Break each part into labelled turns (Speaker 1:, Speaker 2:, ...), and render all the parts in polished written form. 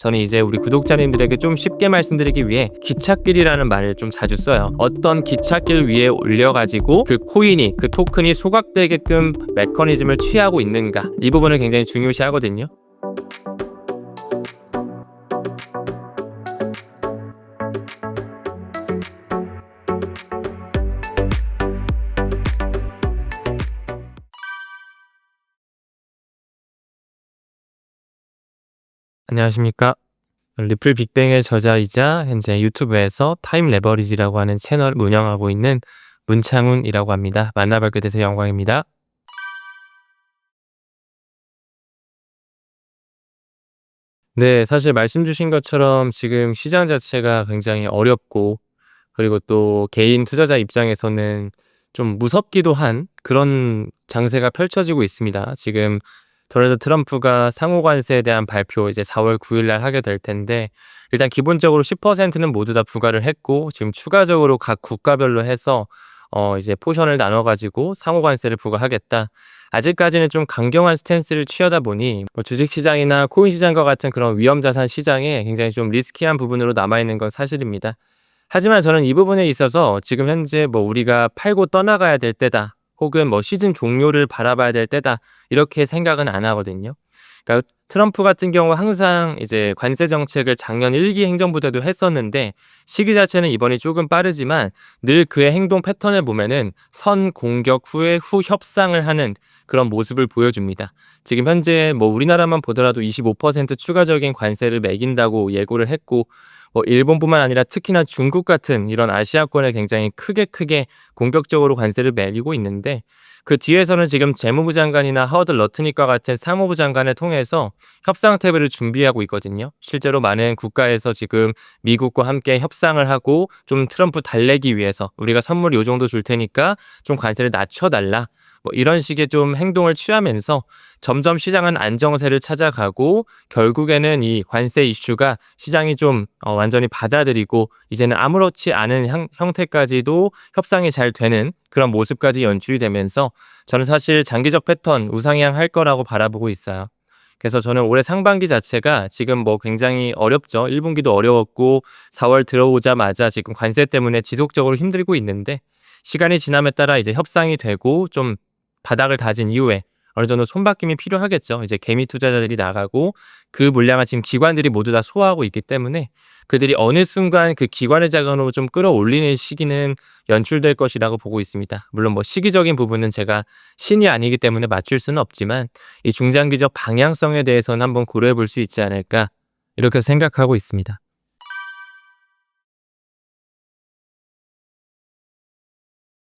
Speaker 1: 저는 이제 우리 구독자님들에게 좀 쉽게 말씀드리기 위해 기찻길이라는 말을 좀 자주 써요. 어떤 기찻길 위에 올려가지고 그 코인이, 그 토큰이 소각되게끔 메커니즘을 취하고 있는가, 이 부분을 굉장히 중요시 하거든요. 안녕하십니까. 리플 빅뱅의 저자이자 현재 유튜브에서 타임 레버리지라고 하는 채널을 운영하고 있는 문창훈이라고 합니다. 만나뵙게 돼서 영광입니다. 네, 사실 말씀 주신 것처럼 지금 시장 자체가 굉장히 어렵고, 그리고 또 개인 투자자 입장에서는 좀 무섭기도 한 그런 장세가 펼쳐지고 있습니다. 지금 도널드 트럼프가 상호 관세에 대한 발표 이제 4월 9일 날 하게 될 텐데, 일단 기본적으로 10%는 모두 다 부과를 했고, 지금 추가적으로 각 국가별로 해서 이제 포션을 나눠 가지고 상호 관세를 부과하겠다. 아직까지는 좀 강경한 스탠스를 취하다 보니 뭐 주식 시장이나 코인 시장과 같은 그런 위험 자산 시장에 굉장히 좀 리스키한 부분으로 남아 있는 건 사실입니다. 하지만 저는 이 부분에 있어서 지금 현재 뭐 우리가 팔고 떠나가야 될 때다, 혹은 뭐 시즌 종료를 바라봐야 될 때다, 이렇게 생각은 안 하거든요. 그러니까 트럼프 같은 경우 항상 이제 관세 정책을 작년 1기 행정부 때도 했었는데, 시기 자체는 이번이 조금 빠르지만 늘 그의 행동 패턴을 보면은 선 공격 후에 후 협상을 하는 그런 모습을 보여줍니다. 지금 현재 뭐 우리나라만 보더라도 25% 추가적인 관세를 매긴다고 예고를 했고, 뭐 일본뿐만 아니라 특히나 중국 같은 이런 아시아권에 굉장히 크게 공격적으로 관세를 매기고 있는데, 그 뒤에서는 지금 재무부 장관이나 하워드 러트닉과 같은 상무부 장관을 통해서 협상 테이블을 준비하고 있거든요. 실제로 많은 국가에서 지금 미국과 함께 협상을 하고, 좀 트럼프 달래기 위해서 우리가 선물 요 정도 줄 테니까 좀 관세를 낮춰달라, 뭐 이런 식의 좀 행동을 취하면서 점점 시장은 안정세를 찾아가고, 결국에는 이 관세 이슈가 시장이 좀 완전히 받아들이고, 이제는 아무렇지 않은 형태까지도 협상이 잘 되는 그런 모습까지 연출이 되면서, 저는 사실 장기적 패턴 우상향할 거라고 바라보고 있어요. 그래서 저는 올해 상반기 자체가 지금 뭐 굉장히 어렵죠. 1분기도 어려웠고 4월 들어오자마자 지금 관세 때문에 지속적으로 힘들고 있는데, 시간이 지남에 따라 이제 협상이 되고 좀 바닥을 다진 이후에 어느 정도 손바뀜이 필요하겠죠. 이제 개미 투자자들이 나가고 그 물량을 지금 기관들이 모두 다 소화하고 있기 때문에, 그들이 어느 순간 그 기관의 자금으로 좀 끌어올리는 시기는 연출될 것이라고 보고 있습니다. 물론 뭐 시기적인 부분은 제가 신이 아니기 때문에 맞출 수는 없지만, 이 중장기적 방향성에 대해서는 한번 고려해 볼 수 있지 않을까, 이렇게 생각하고 있습니다.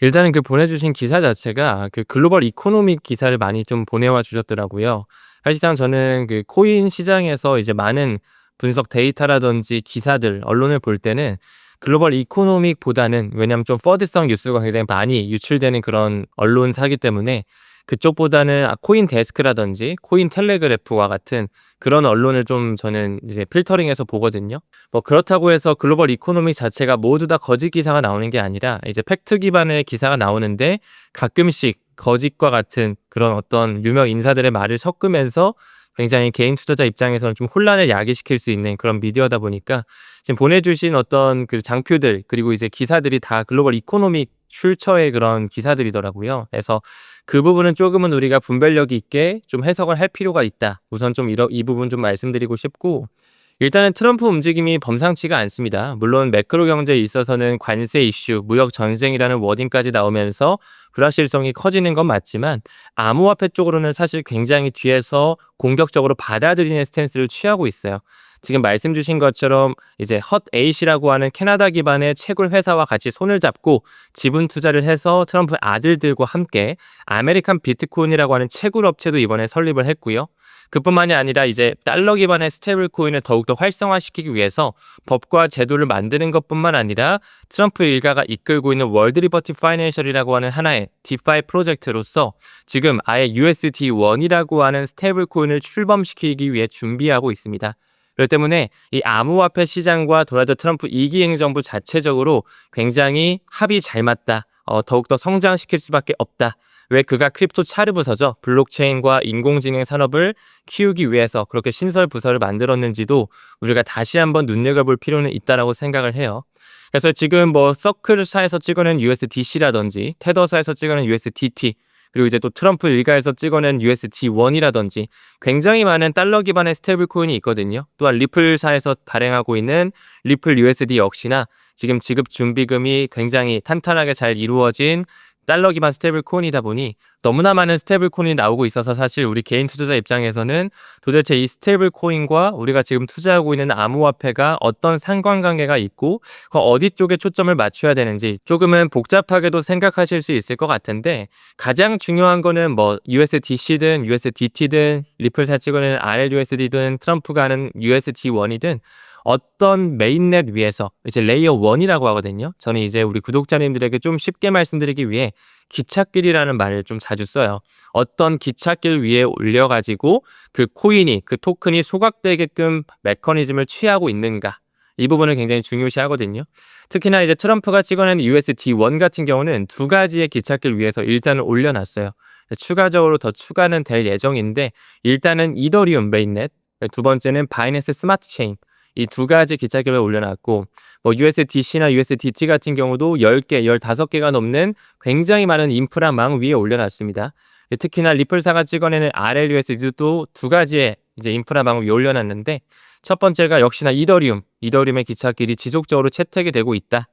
Speaker 1: 일단은 그 보내주신 기사 자체가 그 글로벌 이코노믹 기사를 많이 좀 보내와 주셨더라고요. 사실상 저는 그 코인 시장에서 이제 많은 분석 데이터라든지 기사들, 언론을 볼 때는 글로벌 이코노믹보다는, 왜냐하면 좀 퍼드성 뉴스가 굉장히 많이 유출되는 그런 언론사기 때문에 그쪽보다는 코인 데스크라든지 코인 텔레그래프와 같은 그런 언론을 좀 저는 이제 필터링해서 보거든요. 뭐 그렇다고 해서 글로벌 이코노미 자체가 모두 다 거짓 기사가 나오는 게 아니라, 이제 팩트 기반의 기사가 나오는데 가끔씩 거짓과 같은 그런 어떤 유명 인사들의 말을 섞으면서 굉장히 개인 투자자 입장에서는 좀 혼란을 야기시킬 수 있는 그런 미디어다 보니까, 지금 보내주신 어떤 그 장표들, 그리고 이제 기사들이 다 글로벌 이코노믹 출처의 그런 기사들이더라고요. 그래서 그 부분은 조금은 우리가 분별력 있게 좀 해석을 할 필요가 있다. 우선 좀 이 부분 좀 말씀드리고 싶고, 일단은 트럼프 움직임이 범상치가 않습니다. 물론 매크로 경제에 있어서는 관세 이슈, 무역 전쟁이라는 워딩까지 나오면서 불확실성이 커지는 건 맞지만, 암호화폐 쪽으로는 사실 굉장히 뒤에서 공격적으로 받아들이는 스탠스를 취하고 있어요. 지금 말씀 주신 것처럼 이제 헛에잇이라고 하는 캐나다 기반의 채굴 회사와 같이 손을 잡고 지분 투자를 해서 트럼프 아들들과 함께 아메리칸 비트코인이라고 하는 채굴 업체도 이번에 설립을 했고요. 그뿐만이 아니라 이제 달러 기반의 스테이블 코인을 더욱더 활성화시키기 위해서 법과 제도를 만드는 것뿐만 아니라, 트럼프 일가가 이끌고 있는 월드 리버티 파이낸셜이라고 하는 하나의 디파이 프로젝트로서 지금 아예 USD1이라고 하는 스테이블 코인을 출범시키기 위해 준비하고 있습니다. 그렇기 때문에 이 암호화폐 시장과 도널드 트럼프 2기 행정부 자체적으로 굉장히 합이 잘 맞다, 더욱더 성장시킬 수밖에 없다. 왜 그가 크립토 차르부서죠. 블록체인과 인공지능 산업을 키우기 위해서 그렇게 신설 부서를 만들었는지도 우리가 다시 한번 눈여겨볼 필요는 있다라고 생각을 해요. 그래서 지금 뭐 서클사에서 찍어낸 USDC라든지 테더사에서 찍어낸 USDT, 그리고 이제 또 트럼프 일가에서 찍어낸 USD1이라든지 굉장히 많은 달러 기반의 스테이블 코인이 있거든요. 또한 리플사에서 발행하고 있는 리플 USD 역시나 지금 지급 준비금이 굉장히 탄탄하게 잘 이루어진 달러 기반 스테이블 코인이다 보니 너무나 많은 스테이블 코인이 나오고 있어서 사실 우리 개인 투자자 입장에서는 도대체 이 스테이블 코인과 우리가 지금 투자하고 있는 암호화폐가 어떤 상관관계가 있고 그 어디 쪽에 초점을 맞춰야 되는지 조금은 복잡하게도 생각하실 수 있을 것 같은데, 가장 중요한 거는 뭐 USDC든 USDT든 리플사 찍어내는 RLUSD든 트럼프가 하는 USD1이든 어떤 메인넷 위에서 이제 레이어 1이라고 하거든요. 저는 이제 우리 구독자님들에게 좀 쉽게 말씀드리기 위해 기찻길이라는 말을 좀 자주 써요. 어떤 기찻길 위에 올려가지고 그 코인이, 그 토큰이 소각되게끔 메커니즘을 취하고 있는가, 이 부분을 굉장히 중요시 하거든요. 특히나 이제 트럼프가 찍어낸 USD1 같은 경우는 두 가지의 기찻길 위에서 일단은 올려놨어요. 추가적으로 더 추가는 될 예정인데, 일단은 이더리움 메인넷, 두 번째는 바이낸스 스마트 체인, 이 두 가지 기차길을 올려놨고, 뭐 USDC나 USDT 같은 경우도 10개, 15개가 넘는 굉장히 많은 인프라망 위에 올려놨습니다. 특히나 리플사가 찍어내는 RLUSD도 두 가지의 이제 인프라망 위에 올려놨는데, 첫 번째가 역시나 이더리움의 기차길이 지속적으로 채택이 되고 있다.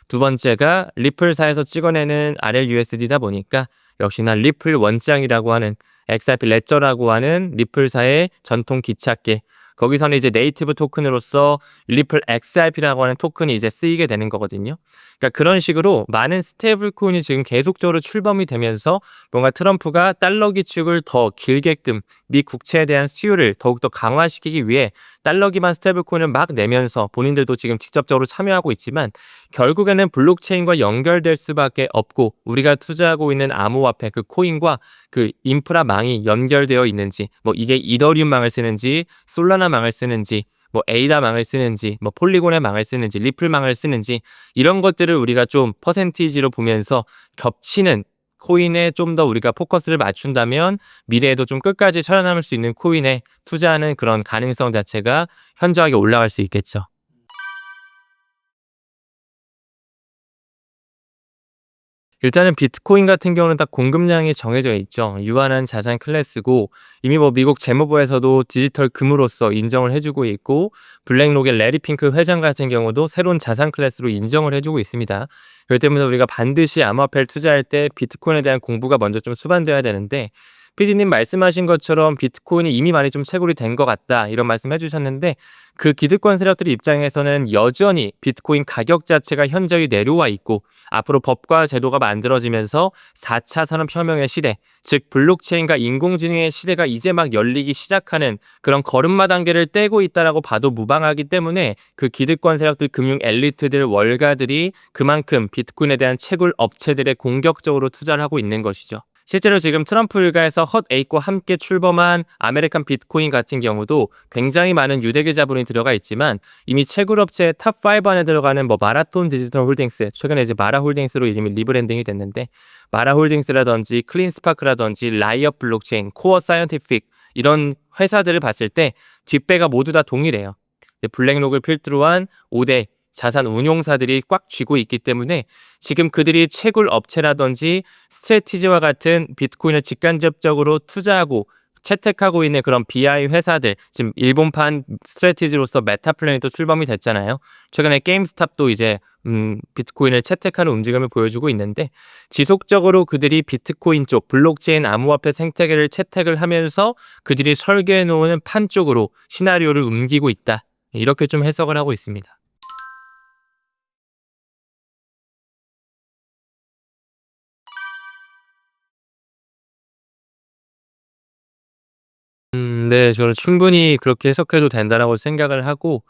Speaker 1: 두 번째가 리플사에서 찍어내는 RLUSD다 보니까 역시나 리플 원장이라고 하는 XRP 레저라고 하는 리플사의 전통 기찻길, 거기서는 이제 네이티브 토큰으로서 리플 XRP라고 하는 토큰이 이제 쓰이게 되는 거거든요. 그러니까 그런 식으로 많은 스테이블 코인이 지금 계속적으로 출범이 되면서 뭔가 트럼프가 달러 기축을 더 길게끔 미 국채에 대한 수요를 더욱더 강화시키기 위해 달러 기반 스테이블 코인을 막 내면서 본인들도 지금 직접적으로 참여하고 있지만, 결국에는 블록체인과 연결될 수밖에 없고, 우리가 투자하고 있는 암호화폐 그 코인과 그 인프라망이 연결되어 있는지, 뭐 이게 이더리움망을 쓰는지 솔라나망을 쓰는지 뭐 에이다망을 쓰는지 뭐 폴리곤의 망을 쓰는지 리플망을 쓰는지, 이런 것들을 우리가 좀 퍼센티지로 보면서 겹치는 코인에 좀 더 우리가 포커스를 맞춘다면 미래에도 좀 끝까지 살아남을 수 있는 코인에 투자하는 그런 가능성 자체가 현저하게 올라갈 수 있겠죠. 일단은 비트코인 같은 경우는 딱 공급량이 정해져 있죠. 유한한 자산 클래스고, 이미 뭐 미국 재무부에서도 디지털 금으로서 인정을 해주고 있고, 블랙록의 레리 핑크 회장 같은 경우도 새로운 자산 클래스로 인정을 해주고 있습니다. 그렇기 때문에 우리가 반드시 암호화폐를 투자할 때 비트코인에 대한 공부가 먼저 좀 수반돼야 되는데, PD님 말씀하신 것처럼 비트코인이 이미 많이 좀 채굴이 된 것 같다, 이런 말씀 해주셨는데, 그 기득권 세력들 입장에서는 여전히 비트코인 가격 자체가 현저히 내려와 있고, 앞으로 법과 제도가 만들어지면서 4차 산업혁명의 시대, 즉 블록체인과 인공지능의 시대가 이제 막 열리기 시작하는 그런 걸음마 단계를 떼고 있다라고 봐도 무방하기 때문에, 그 기득권 세력들, 금융 엘리트들, 월가들이 그만큼 비트코인에 대한 채굴 업체들에 공격적으로 투자를 하고 있는 것이죠. 실제로 지금 트럼프 일가에서 헛8과 함께 출범한 아메리칸 비트코인 같은 경우도 굉장히 많은 유대계 자본이 들어가 있지만, 이미 채굴업체 탑5 안에 들어가는 뭐 마라톤 디지털 홀딩스, 최근에 이제 마라홀딩스로 이름이 리브랜딩이 됐는데, 마라홀딩스라든지 클린스파크라든지 라이엇 블록체인, 코어 사이언티픽, 이런 회사들을 봤을 때 뒷배가 모두 다 동일해요. 블랙록을 필두로 한 5대 자산 운용사들이 꽉 쥐고 있기 때문에, 지금 그들이 채굴 업체라든지 스트래티지와 같은 비트코인을 직간접적으로 투자하고 채택하고 있는 그런 BI 회사들, 지금 일본판 스트래티지로서 메타플래닛도 출범이 됐잖아요. 최근에 게임스탑도 이제 비트코인을 채택하는 움직임을 보여주고 있는데, 지속적으로 그들이 비트코인 쪽 블록체인 암호화폐 생태계를 채택을 하면서 그들이 설계해 놓은 판 쪽으로 시나리오를 옮기고 있다, 이렇게 좀 해석을 하고 있습니다. 네. 저는 충분히 그렇게 해석해도 된다라고 생각을 하고,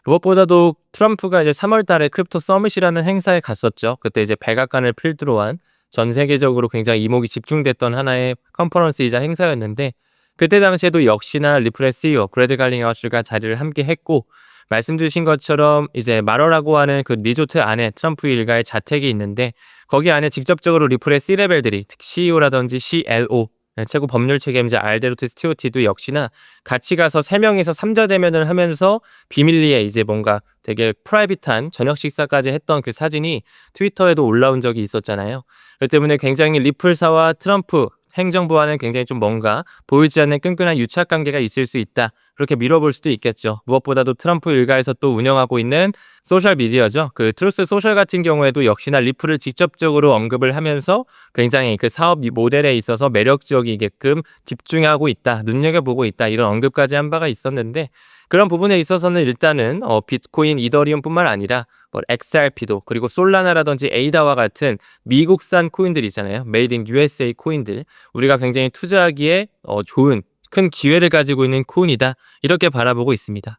Speaker 1: 무엇보다도 트럼프가 이제 3월 달에 크립토 서밋이라는 행사에 갔었죠. 그때 이제 백악관을 필두로 한 전 세계적으로 굉장히 이목이 집중됐던 하나의 컨퍼런스이자 행사였는데, 그때 당시에도 역시나 리플의 CEO 브래드 갈링하우스가 자리를 함께 했고, 말씀 주신 것처럼 이제 마러라고 하는 그 리조트 안에 트럼프 일가의 자택이 있는데 거기 안에 직접적으로 리플의 C레벨들이 CEO라든지 CLO 최고 법률 책임자 알데로트 스튜어티도 역시나 같이 가서 3명이서 삼자 대면을 하면서 비밀리에 이제 뭔가 되게 프라이빗한 저녁 식사까지 했던 그 사진이 트위터에도 올라온 적이 있었잖아요. 그렇기 때문에 굉장히 리플사와 트럼프 행정부와는 굉장히 좀 뭔가 보이지 않는 끈끈한 유착 관계가 있을 수 있다. 그렇게 밀어볼 수도 있겠죠. 무엇보다도 트럼프 일가에서 또 운영하고 있는 소셜 미디어죠. 그 트루스 소셜 같은 경우에도 역시나 리플을 직접적으로 언급을 하면서 굉장히 그 사업 모델에 있어서 매력적이게끔 집중하고 있다. 눈여겨보고 있다. 이런 언급까지 한 바가 있었는데 그런 부분에 있어서는 일단은 비트코인, 이더리움뿐만 아니라 뭐 XRP도 그리고 솔라나라든지 에이다와 같은 미국산 코인들 있잖아요. 메이드 인 USA 코인들. 우리가 굉장히 투자하기에 좋은 큰 기회를 가지고 있는 코인이다. 이렇게 바라보고 있습니다.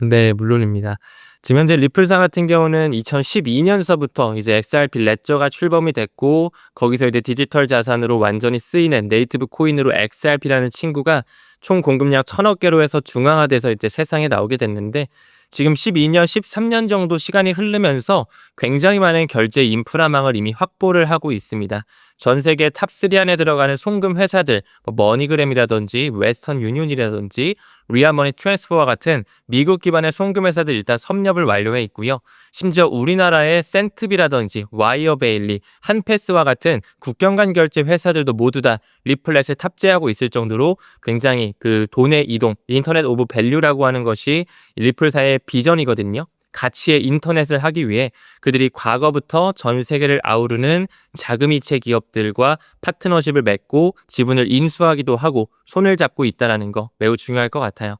Speaker 1: 네, 물론입니다. 지금 현재 리플사 같은 경우는 2012년서부터 이제 XRP 레저가 출범이 됐고 거기서 이제 디지털 자산으로 완전히 쓰이는 네이티브 코인으로 XRP라는 친구가 총 공급량 1,000억 개로 해서 중앙화돼서 이제 세상에 나오게 됐는데 지금 12년, 13년 정도 시간이 흐르면서 굉장히 많은 결제 인프라망을 이미 확보를 하고 있습니다. 전 세계 탑3 안에 들어가는 송금 회사들, 뭐 머니그램이라든지 웨스턴 유니온이라든지 리아머니 트랜스퍼와 같은 미국 기반의 송금 회사들 일단 섭렵을 완료해 있고요. 심지어 우리나라의 센트비라든지 와이어베일리, 한패스와 같은 국경 간 결제 회사들도 모두 다 리플렛을 탑재하고 있을 정도로 굉장히 그 돈의 이동, 인터넷 오브 밸류라고 하는 것이 리플사의 비전이거든요. 가치의 인터넷을 하기 위해 그들이 과거부터 전 세계를 아우르는 자금이체 기업들과 파트너십을 맺고 지분을 인수하기도 하고 손을 잡고 있다는 거 매우 중요할 것 같아요.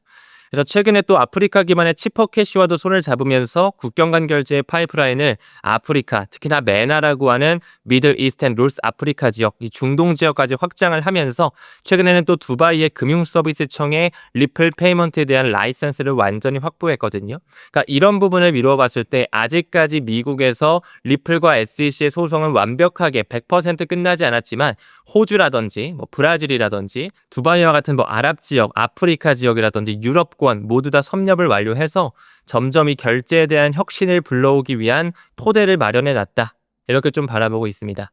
Speaker 1: 그래서 최근에 또 아프리카 기반의 치퍼캐시와도 손을 잡으면서 국경 간 결제의 파이프라인을 아프리카, 특히나 메나라고 하는 미들 이스트 앤 노스 아프리카 지역, 이 중동 지역까지 확장을 하면서 최근에는 또 두바이의 금융서비스청의 리플 페이먼트에 대한 라이선스를 완전히 확보했거든요. 그러니까 이런 부분을 미루어 봤을 때 아직까지 미국에서 리플과 SEC의 소송은 완벽하게 100% 끝나지 않았지만 호주라든지 뭐 브라질이라든지 두바이와 같은 뭐 아랍 지역, 아프리카 지역이라든지 유럽권 모두 다 섭렵을 완료해서 점점 이 결제에 대한 혁신을 불러오기 위한 토대를 마련해 놨다. 이렇게 좀 바라보고 있습니다.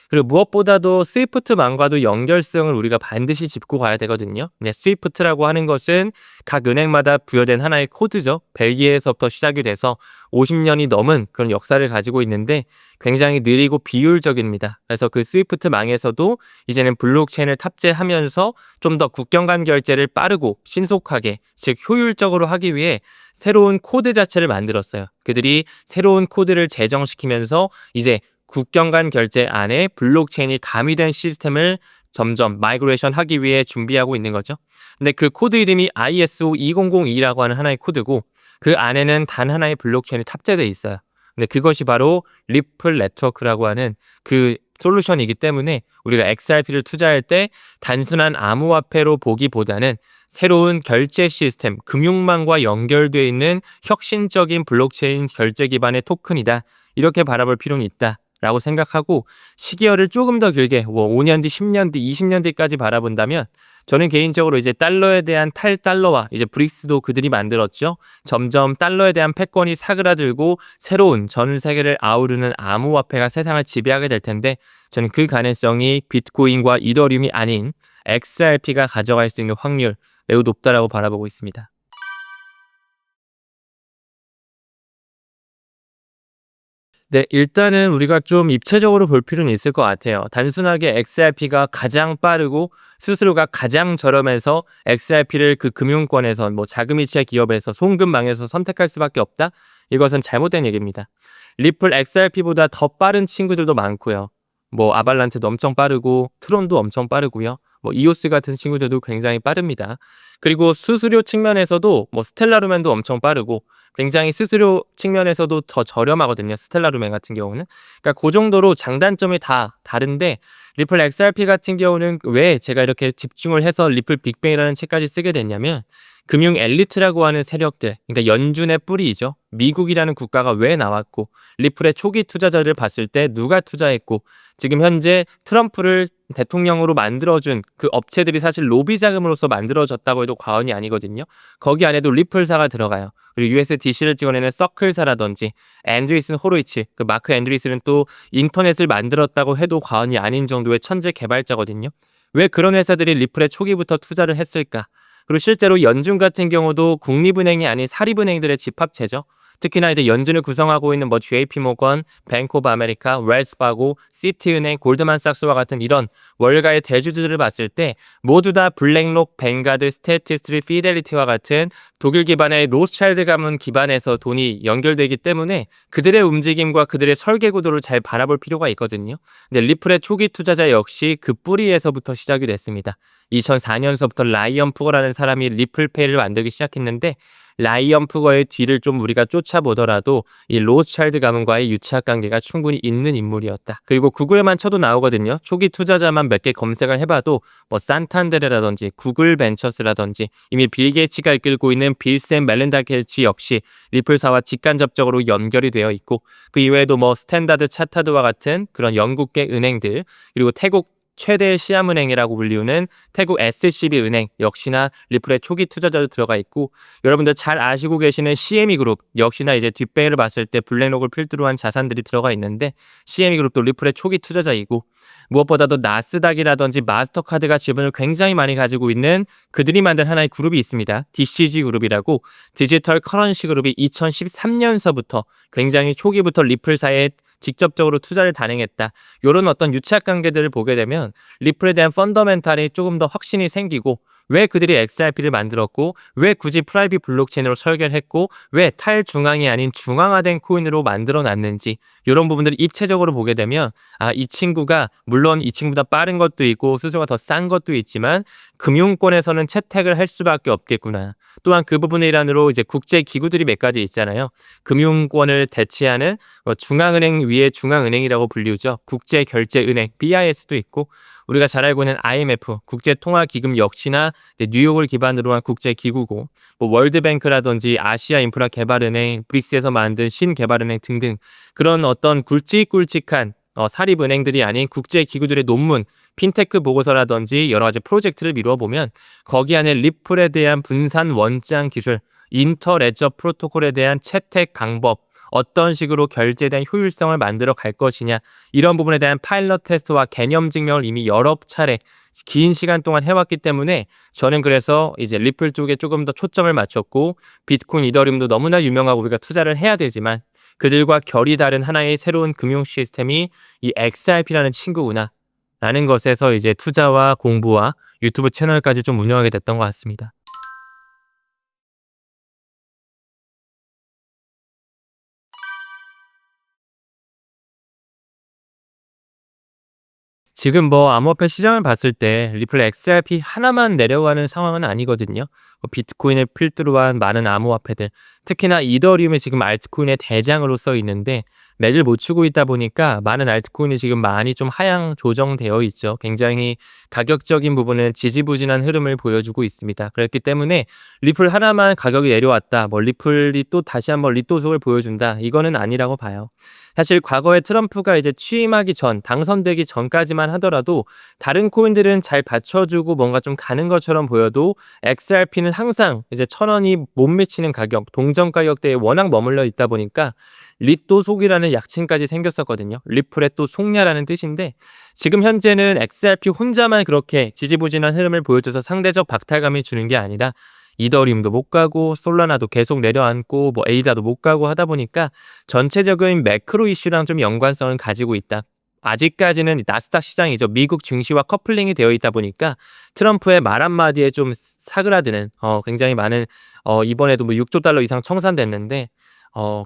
Speaker 1: 그리고 무엇보다도 스위프트망과도 연결성을 우리가 반드시 짚고 가야 되거든요. 네, 스위프트라고 하는 것은 각 은행마다 부여된 하나의 코드죠. 벨기에에서부터 시작이 돼서 50년이 넘은 그런 역사를 가지고 있는데 굉장히 느리고 비효율적입니다. 그래서 그 스위프트망에서도 이제는 블록체인을 탑재하면서 좀 더 국경 간 결제를 빠르고 신속하게, 즉 효율적으로 하기 위해 새로운 코드 자체를 만들었어요. 그들이 새로운 코드를 제정시키면서 이제 국경 간 결제 안에 블록체인이 가미된 시스템을 점점 마이그레이션 하기 위해 준비하고 있는 거죠. 근데 그 코드 이름이 ISO 2002라고 하는 하나의 코드고 그 안에는 단 하나의 블록체인이 탑재되어 있어요. 근데 그것이 바로 리플 네트워크라고 하는 그 솔루션이기 때문에 우리가 XRP를 투자할 때 단순한 암호화폐로 보기보다는 새로운 결제 시스템, 금융망과 연결되어 있는 혁신적인 블록체인 결제 기반의 토큰이다. 이렇게 바라볼 필요는 있다. 라고 생각하고 시기열을 조금 더 길게 5년 뒤, 10년 뒤, 20년 뒤까지 바라본다면 저는 개인적으로 이제 달러에 대한 탈달러화, 이제 브릭스도 그들이 만들었죠. 점점 달러에 대한 패권이 사그라들고 새로운 전 세계를 아우르는 암호화폐가 세상을 지배하게 될 텐데 저는 그 가능성이 비트코인과 이더리움이 아닌 XRP가 가져갈 수 있는 확률 매우 높다라고 바라보고 있습니다. 네, 일단은 우리가 좀 입체적으로 볼 필요는 있을 것 같아요. 단순하게 XRP가 가장 빠르고 수수료가 가장 저렴해서 XRP를 그 금융권에서 뭐 자금이체 기업에서 송금망에서 선택할 수밖에 없다? 이것은 잘못된 얘기입니다. 리플 XRP보다 더 빠른 친구들도 많고요. 뭐 아발란체도 엄청 빠르고 트론도 엄청 빠르고요. 뭐 이오스 같은 친구들도 굉장히 빠릅니다. 그리고 수수료 측면에서도 뭐 스텔라루멘도 엄청 빠르고 굉장히 수수료 측면에서도 더 저렴하거든요. 스텔라루멘 같은 경우는. 그러니까 그 정도로 장단점이 다 다른데 리플 XRP 같은 경우는 왜 제가 이렇게 집중을 해서 리플 빅뱅이라는 책까지 쓰게 됐냐면 금융 엘리트라고 하는 세력들, 그러니까 연준의 뿌리이죠. 미국이라는 국가가 왜 나왔고 리플의 초기 투자자를 봤을 때 누가 투자했고 지금 현재 트럼프를 대통령으로 만들어준 그 업체들이 사실 로비 자금으로서 만들어졌다고 해도 과언이 아니거든요. 거기 안에도 리플사가 들어가요. 그리고 USDC를 찍어내는 서클사라든지 앤드리슨 호로이치, 그 마크 앤드리슨은 또 인터넷을 만들었다고 해도 과언이 아닌 정도의 천재 개발자거든요. 왜 그런 회사들이 리플에 초기부터 투자를 했을까? 그리고 실제로 연준 같은 경우도 국립은행이 아닌 사립은행들의 집합체죠. 특히나 이제 연준을 구성하고 있는 뭐 JP모건, 뱅크 오브 아메리카, 웰스파고, 시티은행, 골드만삭스와 같은 이런 월가의 대주주들을 봤을 때 모두 다 블랙록, 뱅가드, 스테티스트리, 피델리티와 같은 독일 기반의 로스차일드 가문 기반에서 돈이 연결되기 때문에 그들의 움직임과 그들의 설계 구도를 잘 바라볼 필요가 있거든요. 근데 리플의 초기 투자자 역시 그 뿌리에서부터 시작이 됐습니다. 2004년서부터 라이언 푸거라는 사람이 리플페이를 만들기 시작했는데 라이언 푸거의 뒤를 좀 우리가 쫓아보더라도 이 로스차일드 가문과의 유착 관계가 충분히 있는 인물이었다. 그리고 구글에만 쳐도 나오거든요. 초기 투자자만 몇 개 검색을 해봐도 뭐 산탄데레라든지 구글 벤처스라든지 이미 빌 게이츠가 이끌고 있는 빌 샘 멜린다 게이츠 역시 리플사와 직간접적으로 연결이 되어 있고 그 이외에도 뭐 스탠다드 차타드와 같은 그런 영국계 은행들 그리고 태국 최대 시암은행이라고 불리우는 태국 SCB 은행 역시나 리플의 초기 투자자로 들어가 있고 여러분들 잘 아시고 계시는 CME 그룹 역시나 이제 뒷배를 봤을 때 블랙록을 필두로 한 자산들이 들어가 있는데 CME 그룹도 리플의 초기 투자자이고 무엇보다도 나스닥이라든지 마스터카드가 지분을 굉장히 많이 가지고 있는 그들이 만든 하나의 그룹이 있습니다. DCG 그룹이라고 디지털 커런시 그룹이 2013년서부터 굉장히 초기부터 리플사에 직접적으로 투자를 단행했다. 이런 어떤 유착 관계들을 보게 되면 리플에 대한 펀더멘탈이 조금 더 확신이 생기고 왜 그들이 XRP를 만들었고 왜 굳이 프라이빗 블록체인으로 설계를 했고 왜 탈중앙이 아닌 중앙화된 코인으로 만들어 놨는지 이런 부분들을 입체적으로 보게 되면 이 친구가 물론 이 친구보다 빠른 것도 있고 수수가 더 싼 것도 있지만 금융권에서는 채택을 할 수밖에 없겠구나. 또한 그 부분의 일환으로 이제 국제 기구들이 몇 가지 있잖아요. 금융권을 대체하는 중앙은행 위에 중앙은행이라고 불리우죠. 국제결제은행 BIS도 있고 우리가 잘 알고 있는 IMF 국제통화기금 역시나 뉴욕을 기반으로 한 국제기구고 뭐 월드뱅크라든지 아시아인프라개발은행, 브릭스에서 만든 신개발은행 등등 그런 어떤 굵직굵직한 사립은행들이 아닌 국제기구들의 논문, 핀테크 보고서라든지 여러 가지 프로젝트를 미루어 보면 거기 안에 리플에 대한 분산 원장 기술, 인터레저 프로토콜에 대한 채택 방법, 어떤 식으로 결제에 대한 효율성을 만들어 갈 것이냐 이런 부분에 대한 파일럿 테스트와 개념 증명을 이미 여러 차례 긴 시간 동안 해왔기 때문에 저는 그래서 이제 리플 쪽에 조금 더 초점을 맞췄고 비트코인, 이더리움도 너무나 유명하고 우리가 투자를 해야 되지만 그들과 결이 다른 하나의 새로운 금융 시스템이 이 XRP라는 친구구나 라는 것에서 이제 투자와 공부와 유튜브 채널까지 좀 운영하게 됐던 것 같습니다. 지금 뭐 암호화폐 시장을 봤을 때 리플 XRP 하나만 내려가는 상황은 아니거든요. 비트코인을 필두로 한 많은 암호화폐들, 특히나 이더리움이 지금 알트코인의 대장으로 써 있는데 맥을 못 추고 있다 보니까 많은 알트코인이 지금 많이 좀 하향 조정되어 있죠. 굉장히 가격적인 부분은 지지부진한 흐름을 보여주고 있습니다. 그렇기 때문에 리플 하나만 가격이 내려왔다, 뭐 리플이 또 다시 한번 리또속을 보여준다, 이거는 아니라고 봐요. 사실 과거에 트럼프가 이제 취임하기 전, 당선되기 전까지만 하더라도 다른 코인들은 잘 받쳐주고 뭔가 좀 가는 것처럼 보여도 XRP는 항상 이제 1,000원이 못 미치는 가격, 동전 가격대에 워낙 머물러 있다 보니까 리또 속이라는 약칭까지 생겼었거든요. 리플의 또 속냐라는 뜻인데 지금 현재는 XRP 혼자만 그렇게 지지부진한 흐름을 보여줘서 상대적 박탈감이 주는 게 아니라 이더리움도 못 가고 솔라나도 계속 내려앉고 뭐 에이다도 못 가고 하다 보니까 전체적인 매크로 이슈랑 좀 연관성을 가지고 있다. 아직까지는 나스닥 시장이죠. 미국 증시와 커플링이 되어 있다 보니까 트럼프의 말 한마디에 좀 사그라드는 굉장히 많은 이번에도 뭐 6조 달러 이상 청산됐는데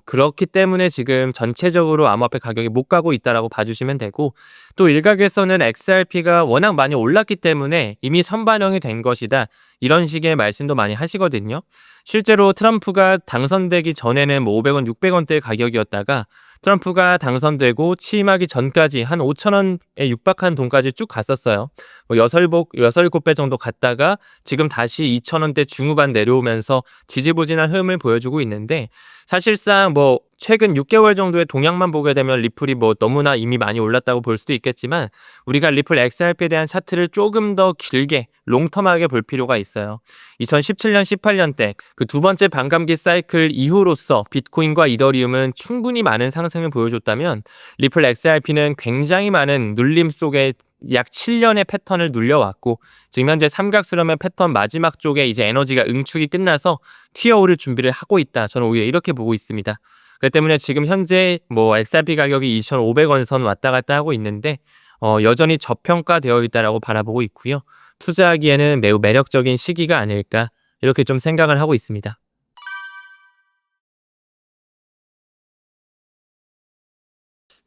Speaker 1: 그렇기 때문에 지금 전체적으로 암호화폐 가격이 못 가고 있다라고 봐주시면 되고 또 일각에서는 XRP가 워낙 많이 올랐기 때문에 이미 선반영이 된 것이다. 이런 식의 말씀도 많이 하시거든요. 실제로 트럼프가 당선되기 전에는 뭐 500원, 600원대 가격이었다가 트럼프가 당선되고 취임하기 전까지 한 5,000원에 육박한 돈까지 쭉 갔었어요. 뭐 6-7배 정도 갔다가 지금 다시 2,000원대 중후반 내려오면서 지지부진한 흐름을 보여주고 있는데 사실상 뭐 최근 6개월 정도의 동향만 보게 되면 리플이 뭐 너무나 이미 많이 올랐다고 볼 수도 있겠지만 우리가 리플 XRP에 대한 차트를 조금 더 길게 롱텀하게 볼 필요가 있어요. 2017년, 18년 때 그 두 번째 반감기 사이클 이후로서 비트코인과 이더리움은 충분히 많은 상승을 보여줬다면 리플 XRP는 굉장히 많은 눌림 속에 약 7년의 패턴을 눌려왔고 지금 현재 삼각수렴의 패턴 마지막 쪽에 이제 에너지가 응축이 끝나서 튀어오를 준비를 하고 있다. 저는 오히려 이렇게 보고 있습니다. 그렇기 때문에 지금 현재 뭐 XRP 가격이 2,500원 선 왔다 갔다 하고 있는데 여전히 저평가되어 있다라고 바라보고 있고요. 투자하기에는 매우 매력적인 시기가 아닐까 이렇게 좀 생각을 하고 있습니다.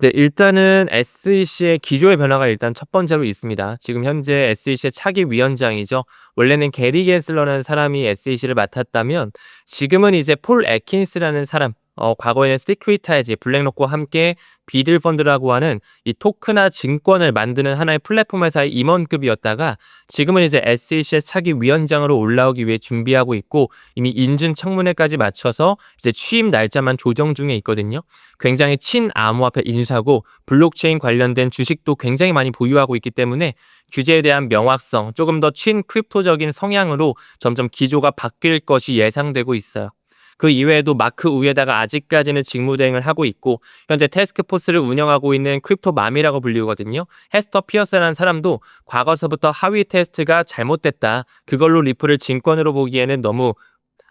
Speaker 1: 네, 일단은 SEC의 기조의 변화가 일단 첫 번째로 있습니다. 지금 현재 SEC의 차기 위원장이죠. 원래는 게리 겐슬러라는 사람이 SEC를 맡았다면 지금은 이제 폴 애킨스라는 사람, 과거에는 시큐리타이즈, 블랙록과 함께 비들 펀드라고 하는 이 토크나 증권을 만드는 하나의 플랫폼 회사의 임원급이었다가 지금은 이제 SEC의 차기 위원장으로 올라오기 위해 준비하고 있고 이미 인준 청문회까지 마쳐서 이제 취임 날짜만 조정 중에 있거든요. 굉장히 친암호화폐 인사고 블록체인 관련된 주식도 굉장히 많이 보유하고 있기 때문에 규제에 대한 명확성, 조금 더 친크립토적인 성향으로 점점 기조가 바뀔 것이 예상되고 있어요. 그 이외에도 마크 우에다가 아직까지는 직무대행을 하고 있고 현재 태스크포스를 운영하고 있는 크립토맘이라고 불리거든요. 헤스터 피어스라는 사람도 과거서부터 하위 테스트가 잘못됐다. 그걸로 리플을 증권으로 보기에는 너무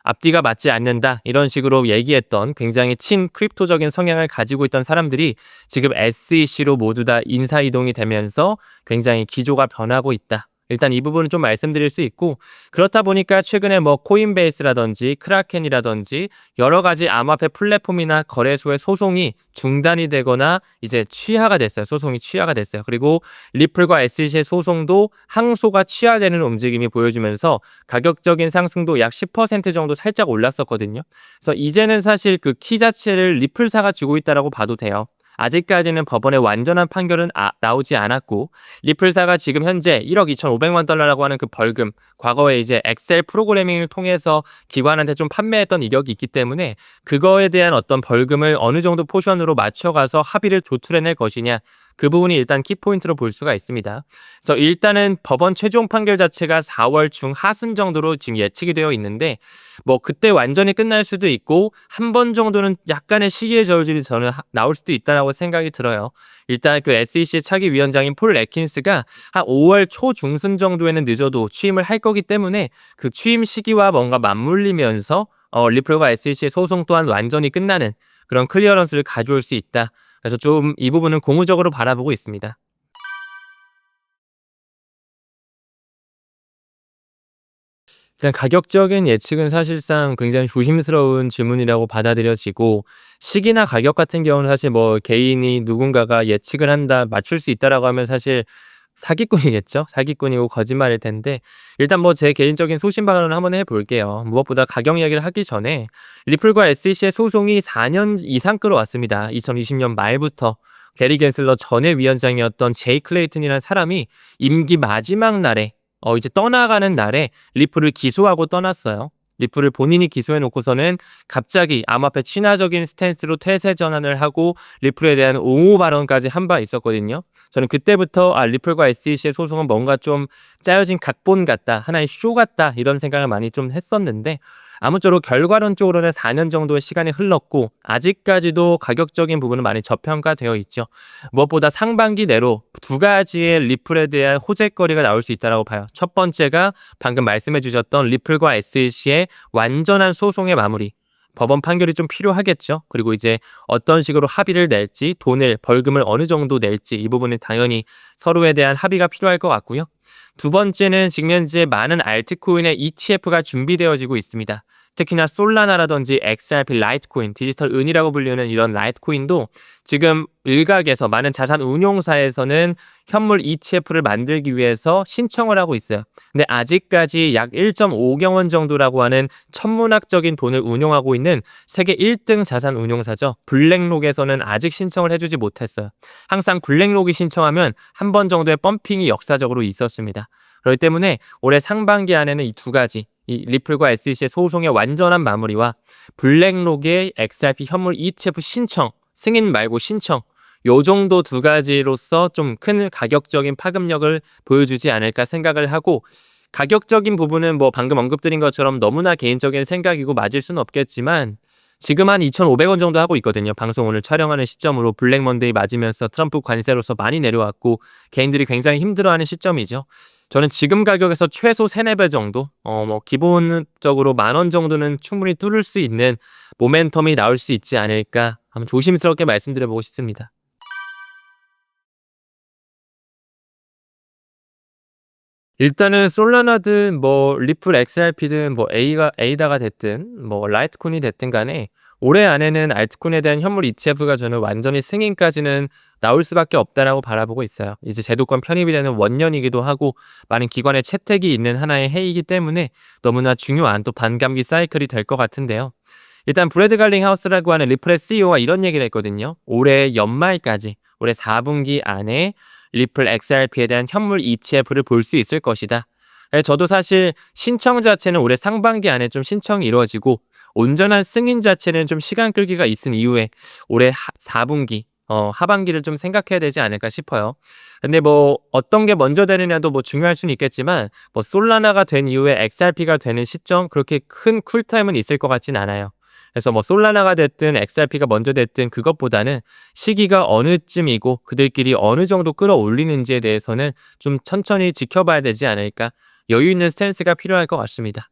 Speaker 1: 앞뒤가 맞지 않는다. 이런 식으로 얘기했던 굉장히 친 크립토적인 성향을 가지고 있던 사람들이 지금 SEC로 모두 다 인사이동이 되면서 굉장히 기조가 변하고 있다. 일단 이 부분은 좀 말씀드릴 수 있고 그렇다 보니까 최근에 뭐 코인베이스라든지 크라켄이라든지 여러 가지 암호화폐 플랫폼이나 거래소의 소송이 중단이 되거나 이제 취하가 됐어요. 소송이 취하가 됐어요. 그리고 리플과 SEC의 소송도 항소가 취하되는 움직임이 보여주면서 가격적인 상승도 약 10% 정도 살짝 올랐었거든요. 그래서 이제는 사실 그 키 자체를 리플사가 쥐고 있다라고 봐도 돼요. 아직까지는 법원의 완전한 판결은 나오지 않았고 리플사가 지금 현재 1억 2,500만 달러라고 하는 그 벌금 과거에 이제 엑셀 프로그래밍을 통해서 기관한테 좀 판매했던 이력이 있기 때문에 그거에 대한 어떤 벌금을 어느 정도 포션으로 맞춰가서 합의를 도출해낼 것이냐 그 부분이 일단 키포인트로 볼 수가 있습니다. 그래서 일단은 법원 최종 판결 자체가 4월 중하순 정도로 지금 예측이 되어 있는데 뭐 그때 완전히 끝날 수도 있고 한 번 정도는 약간의 시기의 저울질이 저는 나올 수도 있다라고 생각이 들어요. 일단 그 SEC 차기 위원장인 폴 애킨스가 한 5월 초중순 정도에는 늦어도 취임을 할 거기 때문에 그 취임 시기와 뭔가 맞물리면서 리플과 SEC의 소송 또한 완전히 끝나는 그런 클리어런스를 가져올 수 있다. 그래서 좀 이 부분은 고무적으로 바라보고 있습니다. 일단 가격적인 예측은 사실상 굉장히 조심스러운 질문이라고 받아들여지고 시기나 가격 같은 경우는 사실 뭐 개인이 누군가가 예측을 한다, 맞출 수 있다라고 하면 사실 사기꾼이겠죠. 사기꾼이고 거짓말일 텐데 일단 뭐 제 개인적인 소신 발언을 한번 해볼게요. 무엇보다 가격 이야기를 하기 전에 리플과 SEC의 소송이 4년 이상 끌어왔습니다. 2020년 말부터 게리 겐슬러 전에 위원장이었던 제이 클레이튼이라는 사람이 임기 마지막 날에 이제 떠나가는 날에 리플을 기소하고 떠났어요. 리플을 본인이 기소해 놓고서는 갑자기 암호화폐 친화적인 스탠스로 태세 전환을 하고 리플에 대한 옹호 발언까지 한 바 있었거든요. 저는 그때부터 리플과 SEC의 소송은 뭔가 좀 짜여진 각본 같다, 하나의 쇼 같다 이런 생각을 많이 좀 했었는데 아무쪼록 결과론적으로는 4년 정도의 시간이 흘렀고 아직까지도 가격적인 부분은 많이 저평가되어 있죠. 무엇보다 상반기 내로 두 가지의 리플에 대한 호재거리가 나올 수 있다고 봐요. 첫 번째가 방금 말씀해 주셨던 리플과 SEC의 완전한 소송의 마무리. 법원 판결이 좀 필요하겠죠. 그리고 이제 어떤 식으로 합의를 낼지, 돈을, 벌금을 어느 정도 낼지 이 부분은 당연히 서로에 대한 합의가 필요할 것 같고요. 두 번째는 지금 현재 많은 알트코인의 ETF가 준비되어지고 있습니다. 특히나 솔라나라든지 XRP 라이트코인, 디지털 은이라고 불리는 이런 라이트코인도 지금 일각에서 많은 자산 운용사에서는 현물 ETF를 만들기 위해서 신청을 하고 있어요. 근데 아직까지 약 1.5경 원 정도라고 하는 천문학적인 돈을 운용하고 있는 세계 1등 자산 운용사죠. 블랙록에서는 아직 신청을 해주지 못했어요. 항상 블랙록이 신청하면 한 번 정도의 펌핑이 역사적으로 있었습니다. 그렇기 때문에 올해 상반기 안에는 이 두 가지 이 리플과 SEC의 소송의 완전한 마무리와 블랙록의 XRP 현물 ETF 신청, 승인 말고 신청, 요 정도 두 가지로서 좀 큰 가격적인 파급력을 보여주지 않을까 생각을 하고, 가격적인 부분은 뭐 방금 언급드린 것처럼 너무나 개인적인 생각이고 맞을 수는 없겠지만 지금 한 2,500원 정도 하고 있거든요. 방송 오늘 촬영하는 시점으로 블랙 먼데이 맞으면서 트럼프 관세로서 많이 내려왔고 개인들이 굉장히 힘들어하는 시점이죠. 저는 지금 가격에서 최소 3-4배 정도, 뭐 기본적으로 10,000원 정도는 충분히 뚫을 수 있는 모멘텀이 나올 수 있지 않을까 한번 조심스럽게 말씀드려보고 싶습니다. 일단은 솔라나든 뭐 리플 XRP든 뭐 에이다가 됐든 뭐 라이트코인이 됐든 간에 올해 안에는 알트코인에 대한 현물 ETF가 저는 완전히 승인까지는 나올 수밖에 없다라고 바라보고 있어요. 이제 제도권 편입이 되는 원년이기도 하고 많은 기관의 채택이 있는 하나의 해이기 때문에 너무나 중요한 또 반감기 사이클이 될 것 같은데요. 일단 브래드 갈링하우스라고 하는 리플의 CEO가 이런 얘기를 했거든요. 올해 연말까지, 올해 4분기 안에 리플 XRP에 대한 현물 ETF를 볼 수 있을 것이다. 저도 사실 신청 자체는 올해 상반기 안에 좀 신청이 이루어지고 온전한 승인 자체는 좀 시간 끌기가 있은 이후에 올해 4분기 하반기를 좀 생각해야 되지 않을까 싶어요. 근데 뭐 어떤 게 먼저 되느냐도 뭐 중요할 수는 있겠지만 뭐 솔라나가 된 이후에 XRP가 되는 시점 그렇게 큰 쿨타임은 있을 것 같진 않아요. 그래서 뭐 솔라나가 됐든 XRP가 먼저 됐든 그것보다는 시기가 어느쯤이고 그들끼리 어느 정도 끌어올리는지에 대해서는 좀 천천히 지켜봐야 되지 않을까, 여유 있는 스탠스가 필요할 것 같습니다.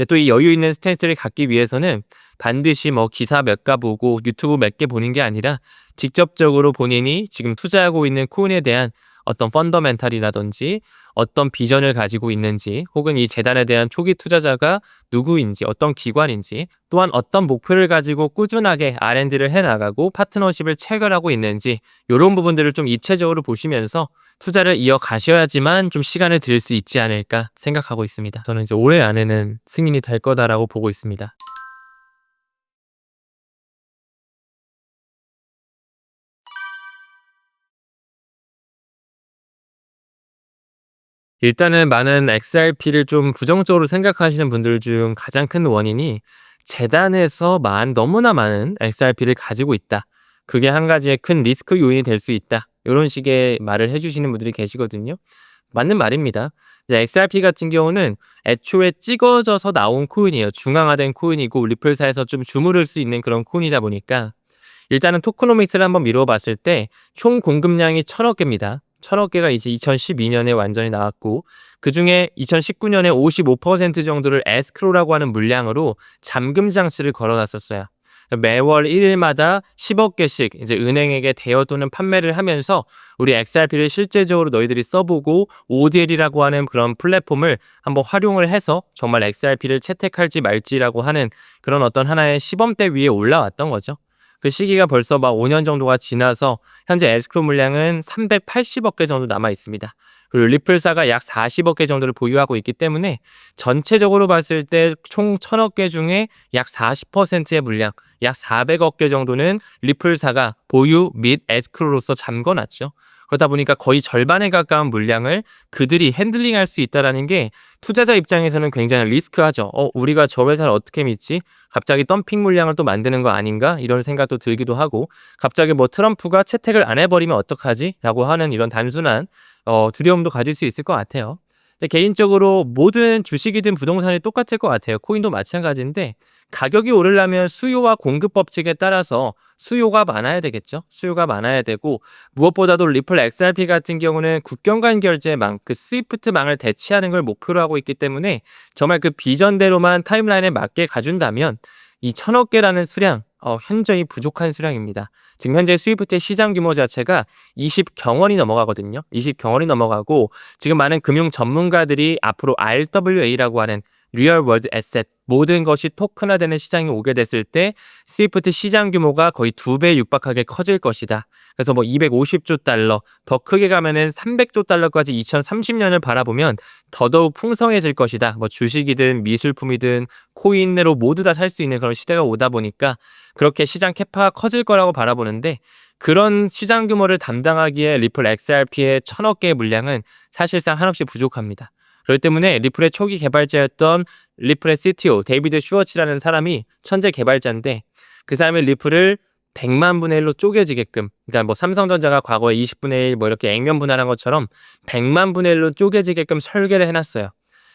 Speaker 1: 또 이 여유 있는 스탠스를 갖기 위해서는 반드시 뭐 기사 몇 가 보고 유튜브 몇 개 보는 게 아니라 직접적으로 본인이 지금 투자하고 있는 코인에 대한 어떤 펀더멘탈이라든지 어떤 비전을 가지고 있는지, 혹은 이 재단에 대한 초기 투자자가 누구인지, 어떤 기관인지, 또한 어떤 목표를 가지고 꾸준하게 R&D를 해나가고 파트너십을 체결하고 있는지, 이런 부분들을 좀 입체적으로 보시면서 투자를 이어가셔야지만 좀 시간을 들일 수 있지 않을까 생각하고 있습니다. 저는 이제 올해 안에는 승인이 될 거다라고 보고 있습니다. 일단은 많은 XRP를 좀 부정적으로 생각하시는 분들 중 가장 큰 원인이 재단에서 너무나 많은 XRP를 가지고 있다, 그게 한 가지의 큰 리스크 요인이 될 수 있다, 이런 식의 말을 해주시는 분들이 계시거든요. 맞는 말입니다. 이제 XRP 같은 경우는 애초에 찍어져서 나온 코인이에요. 중앙화된 코인이고 리플사에서 좀 주무를 수 있는 그런 코인이다 보니까 일단은 토크노믹스를 한번 미루어 봤을 때 총 공급량이 1,000억 개입니다. 1,000억 개가 이제 2012년에 완전히 나왔고, 그중에 2019년에 55% 정도를 에스크로라고 하는 물량으로 잠금 장치를 걸어놨었어요. 매월 1일마다 10억 개씩 이제 은행에게 대여 또는 판매를 하면서 우리 XRP를 실제적으로 너희들이 써보고 ODL이라고 하는 그런 플랫폼을 한번 활용을 해서 정말 XRP를 채택할지 말지라고 하는 그런 어떤 하나의 시범대 위에 올라왔던 거죠. 그 시기가 벌써 막 5년 정도가 지나서 현재 에스크로 물량은 380억 개 정도 남아 있습니다. 그리고 리플사가 약 40억 개 정도를 보유하고 있기 때문에 전체적으로 봤을 때 총 1,000억 개 중에 약 40%의 물량, 약 400억 개 정도는 리플사가 보유 및 에스크로로서 잠궈놨죠. 그러다 보니까 거의 절반에 가까운 물량을 그들이 핸들링할 수 있다는 게 투자자 입장에서는 굉장히 리스크하죠. 우리가 저 회사를 어떻게 믿지? 갑자기 덤핑 물량을 또 만드는 거 아닌가? 이런 생각도 들기도 하고, 갑자기 뭐 트럼프가 채택을 안 해버리면 어떡하지? 라고 하는 이런 단순한 두려움도 가질 수 있을 것 같아요. 근데 개인적으로 모든 주식이든 부동산이 똑같을 것 같아요. 코인도 마찬가지인데 가격이 오르려면 수요와 공급 법칙에 따라서 수요가 많아야 되겠죠. 수요가 많아야 되고, 무엇보다도 리플 XRP 같은 경우는 국경 간 결제망, 그 스위프트망을 대체하는 걸 목표로 하고 있기 때문에 정말 그 비전대로만 타임라인에 맞게 가준다면 이 1,000억 개라는 수량, 현저히 부족한 수량입니다. 지금 현재 스위프트의 시장 규모 자체가 20경원이 넘어가거든요. 20경원이 넘어가고, 지금 많은 금융 전문가들이 앞으로 RWA라고 하는 리얼 월드 에셋, 모든 것이 토큰화되는 시장이 오게 됐을 때 스위프트 시장 규모가 거의 2배 육박하게 커질 것이다. 그래서 뭐 250조 달러, 더 크게 가면은 300조 달러까지 2030년을 바라보면 더더욱 풍성해질 것이다. 뭐 주식이든 미술품이든 코인으로 모두 다 살 수 있는 그런 시대가 오다 보니까 그렇게 시장 캐파가 커질 거라고 바라보는데, 그런 시장 규모를 담당하기에 리플 XRP의 1,000억 개의 물량은 사실상 한없이 부족합니다. 그렇기 때문에 리플의 초기 개발자였던 리플의 CTO 데이비드 슈워츠라는 사람이 천재 개발자인데 그 사람이 리플을 100만 분의 1로 쪼개지게끔, 그러니까 뭐 삼성전자가 과거에 20분의 1 뭐 이렇게 액면 분할한 것처럼 100만 분의 1로 쪼개지게끔 설계를 해놨어요.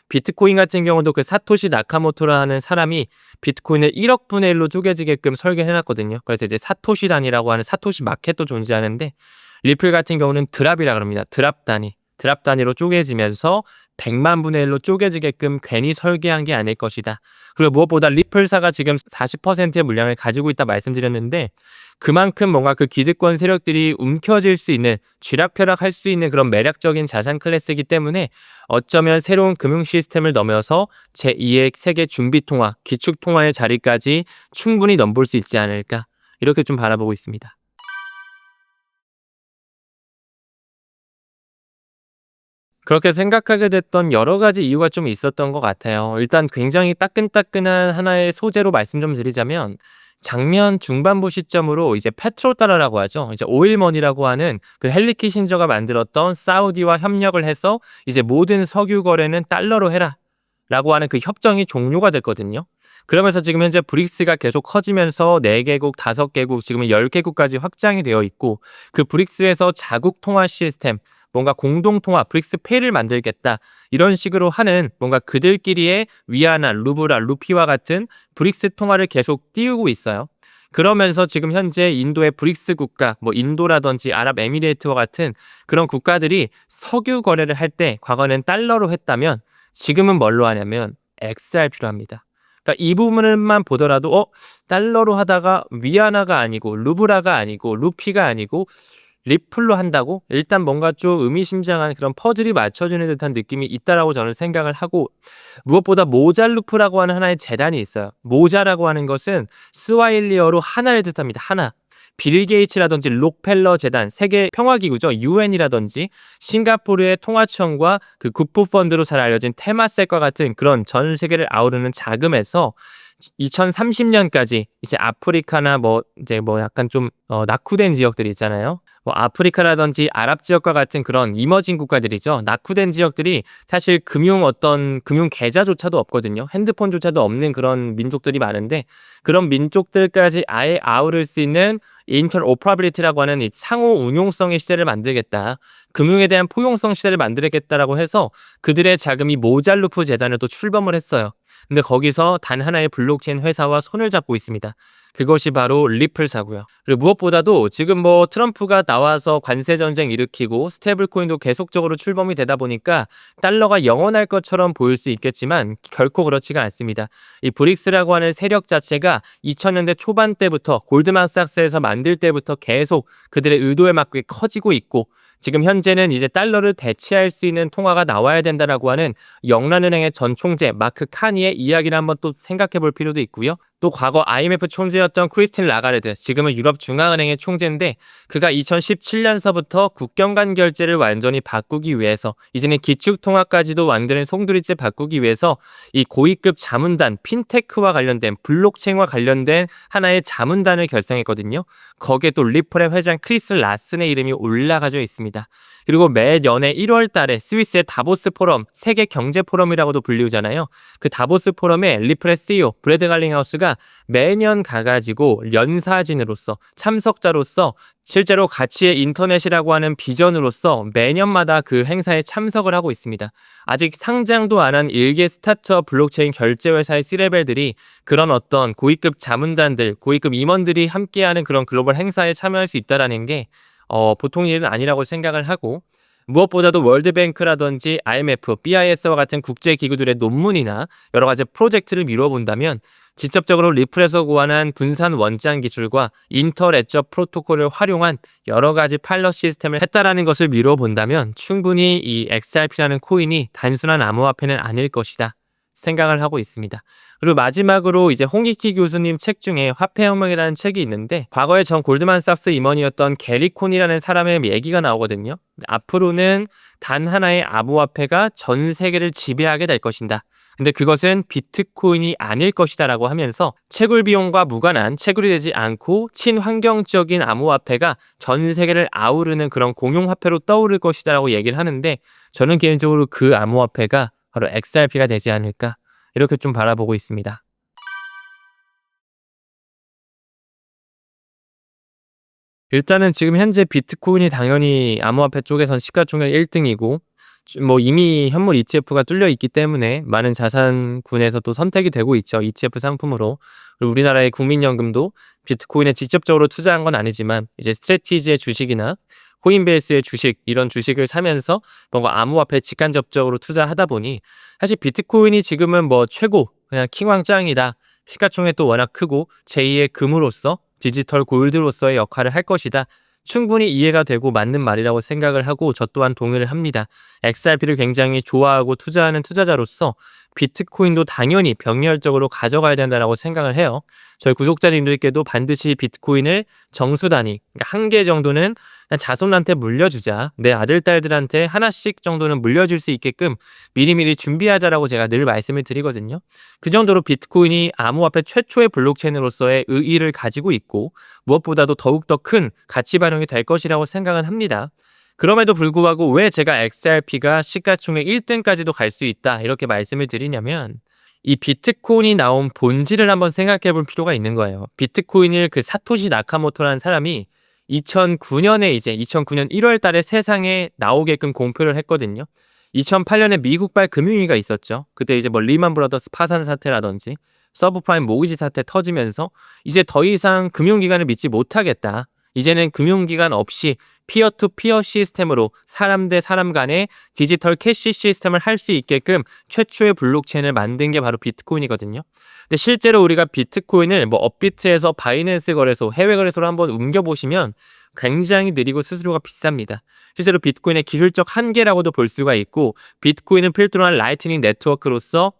Speaker 1: 비트코인 같은 경우도 그 사토시 나카모토라는 사람이 비트코인을 1억 분의 1로 쪼개지게끔 설계해놨거든요. 그래서 이제 사토시 단위라고 하는 사토시 마켓도 존재하는데 리플 같은 경우는 드랍이라 그럽니다. 드랍 단위. 드랍 단위로 쪼개지면서 100만 분의 1로 쪼개지게끔 괜히 설계한 게 아닐 것이다. 그리고 무엇보다 리플사가 지금 40%의 물량을 가지고 있다 말씀드렸는데 그만큼 뭔가 그 기득권 세력들이 움켜쥘 수 있는, 쥐락펴락할 수 있는 그런 매력적인 자산 클래스이기 때문에 어쩌면 새로운 금융 시스템을 넘어서 제2의 세계 준비통화, 기축통화의 자리까지 충분히 넘볼 수 있지 않을까, 이렇게 좀 바라보고 있습니다. 그렇게 생각하게 됐던 여러 가지 이유가 좀 있었던 것 같아요. 일단 굉장히 따끈따끈한 하나의 소재로 말씀 좀 드리자면 작년 중반부 시점으로 이제 페트로달러라고 하죠. 이제 오일머니라고 하는 그 헨리 키신저가 만들었던 사우디와 협력을 해서 이제 모든 석유 거래는 달러로 해라라고 하는 그 협정이 종료가 됐거든요. 그러면서 지금 현재 브릭스가 계속 커지면서 4개국, 5개국, 지금은 10개국까지 확장이 되어 있고 그 브릭스에서 자국 통화 시스템, 뭔가 공동통화 브릭스페이를 만들겠다, 이런 식으로 하는 뭔가 그들끼리의 위안화, 루브라, 루피와 같은 브릭스 통화를 계속 띄우고 있어요. 그러면서 지금 현재 인도의 브릭스 국가, 뭐 인도라든지 아랍에미레이트와 같은 그런 국가들이 석유 거래를 할 때 과거는 달러로 했다면 지금은 뭘로 하냐면 XRP로 합니다. 그러니까 이 부분을만 보더라도 달러로 하다가 위안화가 아니고 루브라가 아니고 루피가 아니고 리플로 한다고? 일단 뭔가 좀 의미심장한 그런 퍼즐이 맞춰지는 듯한 느낌이 있다라고 저는 생각을 하고, 무엇보다 모잘루프라고 하는 하나의 재단이 있어요. 모자라고 하는 것은 스와힐리어로 하나를 뜻합니다. 하나. 빌 게이츠라든지 록펠러 재단, 세계 평화기구죠. UN이라든지 싱가포르의 통화청과 그 국부펀드로 잘 알려진 테마섹과 같은 그런 전 세계를 아우르는 자금에서 2030년까지 이제 아프리카나 뭐 이제 뭐 약간 좀 낙후된 지역들이 있잖아요. 뭐 아프리카라든지 아랍 지역과 같은 그런 이머징 국가들이죠. 낙후된 지역들이 사실 금융 계좌조차도 없거든요. 핸드폰조차도 없는 그런 민족들이 많은데 그런 민족들까지 아예 아우를 수 있는 인터오퍼러빌리티라고 하는 이 상호 운용성의 시대를 만들겠다. 금융에 대한 포용성 시대를 만들겠다라고 해서 그들의 자금이 모잘루프 재단을 또 출범을 했어요. 근데 거기서 단 하나의 블록체인 회사와 손을 잡고 있습니다. 그것이 바로 리플사고요. 그리고 무엇보다도 지금 뭐 트럼프가 나와서 관세 전쟁 일으키고 스테이블 코인도 계속적으로 출범이 되다 보니까 달러가 영원할 것처럼 보일 수 있겠지만 결코 그렇지가 않습니다. 이 브릭스라고 하는 세력 자체가 2000년대 초반 때부터 골드만삭스에서 만들 때부터 계속 그들의 의도에 맞게 커지고 있고 지금 현재는 이제 달러를 대체할 수 있는 통화가 나와야 된다라고 하는 영란은행의 전 총재 마크 카니의 이야기를 한번 또 생각해 볼 필요도 있고요. 또 과거 IMF 총재였던 크리스틴 라가르드, 지금은 유럽중앙은행의 총재인데 그가 2017년서부터 국경 간 결제를 완전히 바꾸기 위해서 이제는 기축통화까지도 완전히 송두리째 바꾸기 위해서 이 고위급 자문단, 핀테크와 관련된 블록체인과 관련된 하나의 자문단을 결성했거든요. 거기에 또 리플의 회장 크리스 라슨의 이름이 올라가져 있습니다. 그리고 매년에 1월 달에 스위스의 다보스 포럼, 세계 경제 포럼이라고도 불리우잖아요. 그 다보스 포럼에 리플의 CEO 브래드 갈링하우스가 매년 가가지고 연사진으로서, 참석자로서 실제로 가치의 인터넷이라고 하는 비전으로서 매년마다 그 행사에 참석을 하고 있습니다. 아직 상장도 안 한 일개 스타트업 블록체인 결제회사의 C레벨들이 그런 어떤 고위급 자문단들, 고위급 임원들이 함께하는 그런 글로벌 행사에 참여할 수 있다는 게 보통 일은 아니라고 생각을 하고, 무엇보다도 월드뱅크라든지 IMF, BIS와 같은 국제기구들의 논문이나 여러 가지 프로젝트를 미뤄본다면 직접적으로 리플에서 고안한 분산 원장 기술과 인터레저 프로토콜을 활용한 여러 가지 파일럿 시스템을 했다라는 것을 미뤄본다면 충분히 이 XRP라는 코인이 단순한 암호화폐는 아닐 것이다 생각을 하고 있습니다. 그리고 마지막으로 이제 홍익희 교수님 책 중에 화폐혁명이라는 책이 있는데 과거에 전 골드만삭스 임원이었던 게리 콘이라는 사람의 얘기가 나오거든요. 앞으로는 단 하나의 암호화폐가 전 세계를 지배하게 될 것인다. 근데 그것은 비트코인이 아닐 것이다 라고 하면서 채굴 비용과 무관한, 채굴이 되지 않고 친환경적인 암호화폐가 전 세계를 아우르는 그런 공용화폐로 떠오를 것이다 라고 얘기를 하는데 저는 개인적으로 그 암호화폐가 바로 XRP가 되지 않을까 이렇게 좀 바라보고 있습니다. 일단은 지금 현재 비트코인이 당연히 암호화폐 쪽에선 시가총액 1 등이고 뭐 이미 현물 ETF가 뚫려 있기 때문에 많은 자산군에서 또 선택이 되고 있죠, ETF 상품으로. 그리고 우리나라의 국민연금도 비트코인에 직접적으로 투자한 건 아니지만 이제 스트래티지의 주식이나 코인베이스의 주식, 이런 주식을 사면서 뭔가 암호화폐 직간접적으로 투자하다 보니 사실 비트코인이 지금은 뭐 최고 그냥 킹왕짱이다. 시가총액도 워낙 크고 제2의 금으로서 디지털 골드로서의 역할을 할 것이다. 충분히 이해가 되고 맞는 말이라고 생각을 하고 저 또한 동의를 합니다. XRP를 굉장히 좋아하고 투자하는 투자자로서 비트코인도 당연히 병렬적으로 가져가야 된다고 생각을 해요. 저희 구독자님들께도 반드시 비트코인을 정수 단위, 그러니까 1개 정도는 그냥 자손한테 물려주자. 내 아들, 딸들한테 하나씩 정도는 물려줄 수 있게끔 미리미리 준비하자라고 제가 늘 말씀을 드리거든요. 그 정도로 비트코인이 암호화폐 최초의 블록체인으로서의 의의를 가지고 있고 무엇보다도 더욱더 큰 가치 반영이 될 것이라고 생각은 합니다. 그럼에도 불구하고 왜 제가 XRP가 시가총액 1등까지도 갈 수 있다 이렇게 말씀을 드리냐면 이 비트코인이 나온 본질을 한번 생각해 볼 필요가 있는 거예요. 비트코인을 그 사토시 나카모토라는 사람이 2009년에 이제 2009년 1월 달에 세상에 나오게끔 공표를 했거든요. 2008년에 미국발 금융위기가 있었죠. 그때 이제 뭐 리만 브라더스 파산 사태라든지 서브프라임 모기지 사태 터지면서 이제 더 이상 금융기관을 믿지 못하겠다. 이제는 금융기관 없이 피어 투 피어 시스템으로 사람 대 사람 간의 디지털 캐시 시스템을 할 수 있게끔 최초의 블록체인을 만든 게 바로 비트코인이거든요. 근데 실제로 우리가 비트코인을 뭐 업비트에서 바이낸스 거래소, 해외 거래소로 한번 옮겨보시면 굉장히 느리고 수수료가 비쌉니다. 실제로 비트코인의 기술적 한계라고도 볼 수가 있고 비트코인을 필두로 한 라이트닝 네트워크로서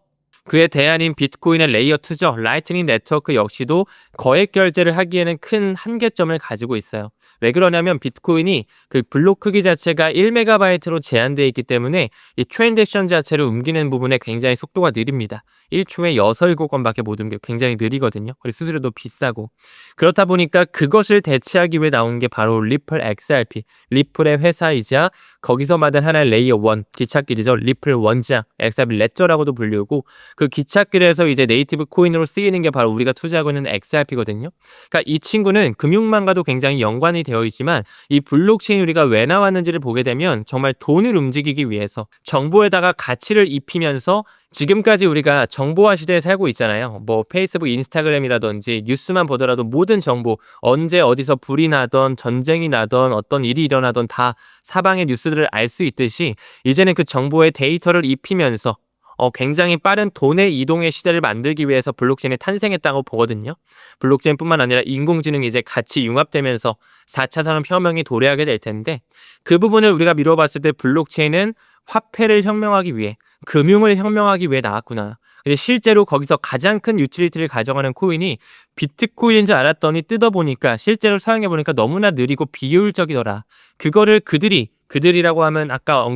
Speaker 1: 그의 대안인 비트코인의 레이어 2죠. 라이트닝 네트워크 역시도 거액 결제를 하기에는 큰 한계점을 가지고 있어요. 왜 그러냐면 비트코인이 그 블록 크기 자체가 1MB로 제한되어 있기 때문에 이 트랜잭션 자체를 옮기는 부분에 굉장히 속도가 느립니다. 1초에 6, 7건밖에 못 옮겨 굉장히 느리거든요. 그리고 수수료도 비싸고. 그렇다 보니까 그것을 대체하기 위해 나온 게 바로 리플 XRP, 리플의 회사이자 거기서 만든 하나의 레이어 1, 기찻길이죠. 리플 원장, XRP 레저라고도 불리고 그 기찻길에서 이제 네이티브 코인으로 쓰이는 게 바로 우리가 투자하고 있는 XRP거든요. 그러니까 이 친구는 금융망과도 굉장히 연관이 되어 있지만 이 블록체인 우리가 왜 나왔는지를 보게 되면 정말 돈을 움직이기 위해서 정보에다가 가치를 입히면서 지금까지 우리가 정보화 시대에 살고 있잖아요. 뭐 페이스북, 인스타그램이라든지 뉴스만 보더라도 모든 정보, 언제 어디서 불이 나던 전쟁이 나던 어떤 일이 일어나던 다 사방의 뉴스들을 알 수 있듯이 이제는 그 정보에 데이터를 입히면서 굉장히 빠른 돈의 이동의 시대를 만들기 위해서 블록체인이 탄생했다고 보거든요. 블록체인뿐만 아니라 인공지능이 이제 같이 융합되면서 4차 산업혁명이 도래하게 될 텐데 그 부분을 우리가 미뤄봤을 때 블록체인은 화폐를 혁명하기 위해, 금융을 혁명하기 위해 나왔구나. 근데 실제로 거기서 가장 큰 유틸리티를 가져가는 코인이 비트코인인 줄 알았더니 뜯어보니까 실제로 사용해보니까 너무나 느리고 비효율적이더라. 그거를 그들이라고 하면 아까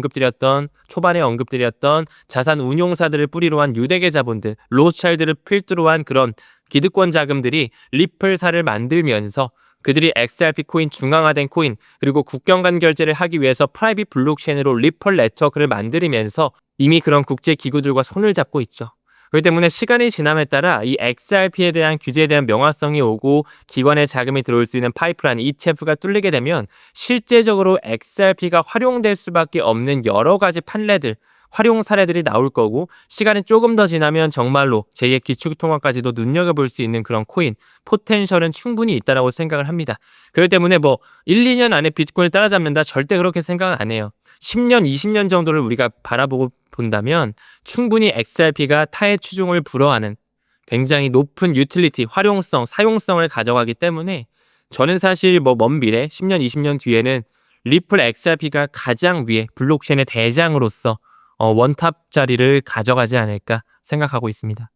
Speaker 1: 초반에 언급드렸던 자산 운용사들을 뿌리로 한 유대계 자본들, 로스차일드를 필두로 한 그런 기득권 자금들이 리플사를 만들면서 그들이 XRP 코인, 중앙화된 코인, 그리고 국경 간 결제를 하기 위해서 프라이빗 블록체인으로 리플 네트워크를 만들면서 이미 그런 국제 기구들과 손을 잡고 있죠. 그렇기 때문에 시간이 지남에 따라 이 XRP에 대한 규제에 대한 명확성이 오고 기관의 자금이 들어올 수 있는 파이프라인 ETF가 뚫리게 되면 실제적으로 XRP가 활용될 수밖에 없는 여러 가지 판례들, 활용 사례들이 나올 거고 시간이 조금 더 지나면 정말로 제2의 기축통화까지도 눈여겨볼 수 있는 그런 코인, 포텐셜은 충분히 있다고 생각을 합니다. 그렇기 때문에 뭐 1, 2년 안에 비트코인을 따라잡는다 절대 그렇게 생각은 안 해요. 10년, 20년 정도를 우리가 바라보고 본다면 충분히 XRP가 타의 추종을 불허하는 굉장히 높은 유틸리티, 활용성, 사용성을 가져가기 때문에 저는 사실 뭐 먼 미래 10년, 20년 뒤에는 리플 XRP가 가장 위에 블록체인의 대장으로서 원탑 자리를 가져가지 않을까 생각하고 있습니다.